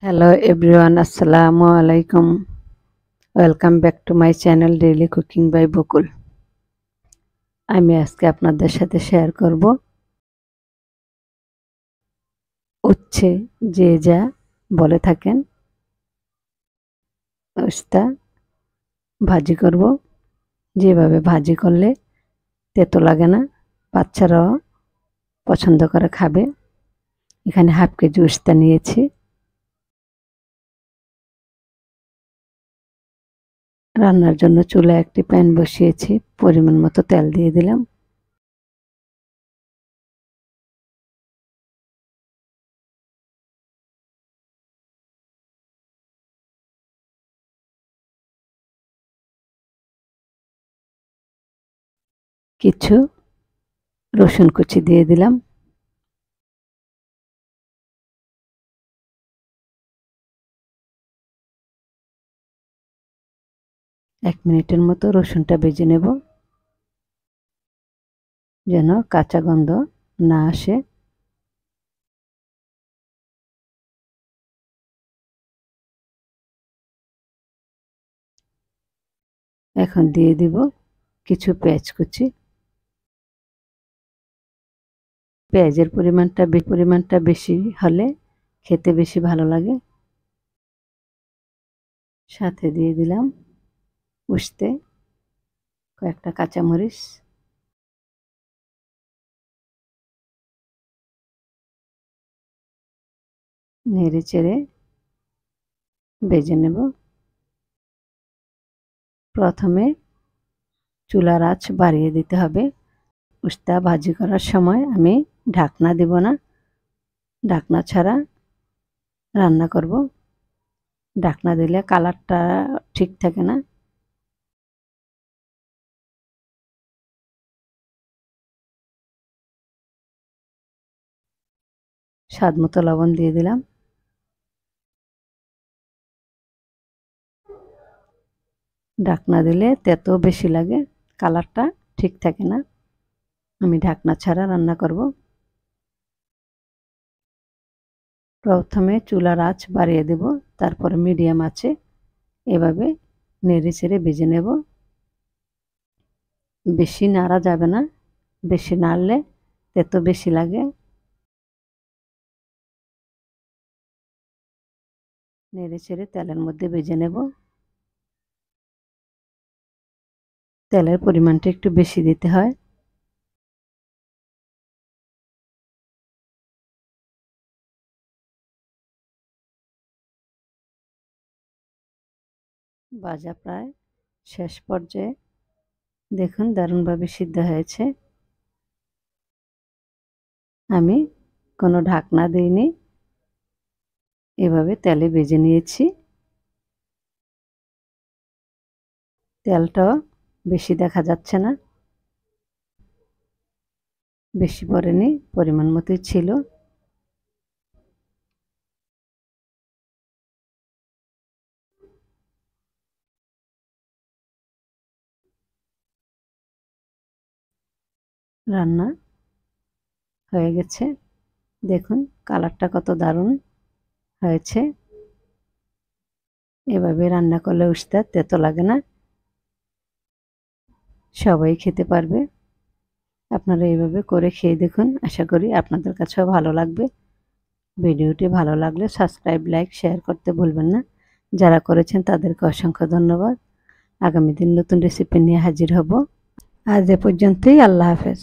Hello everyone, Assalamu alaikum. Welcome back to my channel Daily Cooking by বকুল। আমি আজকে আপনাদের সাথে শেয়ার করব উচ্ছে যে যা বলে থাকেন উস্তা ভাজি করব। যেভাবে ভাজি করলে তেতো লাগে না, বাচ্চারাও পছন্দ করে খাবে। এখানে হাফ কেজি উস্তা নিয়েছি। রান্নার জন্য চুলায় একটি প্যান বসিয়েছি, পরিমাণ মতো তেল দিয়ে দিলাম। কিছু রসুন কুচি দিয়ে দিলাম। এক মিনিটের মতো রসুনটা ভেজে নেব, যেন কাঁচা গন্ধ না আসে। এখন দিয়ে দিব কিছু পেঁয়াজ কুচি। পেঁয়াজের পরিমাণটা বেশি হলে খেতে বেশি ভালো লাগে। সাথে দিয়ে দিলাম উস্তে, কয়েকটা কাঁচামরিচ, নেড়ে চেড়ে ভেজে নেব। প্রথমে চুলার আঁচ বাড়িয়ে দিতে হবে। উস্তা ভাজি করার সময় আমি ঢাকনা দেব না, ঢাকনা ছাড়া রান্না করব। ঢাকনা দিলে কালারটা ঠিক থাকে না। স্বাদ মতো লবণ দিয়ে দিলাম। ঢাকনা দিলে তেতো বেশি লাগে, কালারটা ঠিক থাকে না। আমি ঢাকনা ছাড়া রান্না করব। প্রথমে চুলার আঁচ বাড়িয়ে দেব, তারপরে মিডিয়াম আঁচে এভাবে নেড়ে চেড়ে ভেজে নেব। বেশি নাড়া যাবে না, বেশি নাড়লে তেতো বেশি লাগে। নেড়ে চেড়ে তেলের মধ্যে ভেজে নেব। তেলের পরিমাণটা একটু বেশি দিতে হয়। ভাজা প্রায় শেষ পর্যায়ে। দেখুন দারুণভাবে সিদ্ধ হয়েছে। আমি কোনো ঢাকনা দিইনি, এভাবে তেলে ভেজে নিয়েছি। তেলটাও বেশি দেখা যাচ্ছে না, বেশি পড়েনি, পরিমাণ মতোই ছিল। রান্না হয়ে গেছে। দেখুন কালারটা কত দারুণ হয়েছে। এভাবে রান্না করলে উস্তা তেতো লাগে না, সবাই খেতে পারবে। আপনারা এইভাবে করে খেয়ে দেখুন, আশা করি আপনাদের কাছেও ভালো লাগবে। ভিডিওটি ভালো লাগলে সাবস্ক্রাইব, লাইক, শেয়ার করতে ভুলবেন না। যারা করেছেন তাদেরকে অসংখ্য ধন্যবাদ। আগামী দিন নতুন রেসিপি নিয়ে হাজির হব। আজ এ পর্যন্তই। আল্লাহ হাফেজ।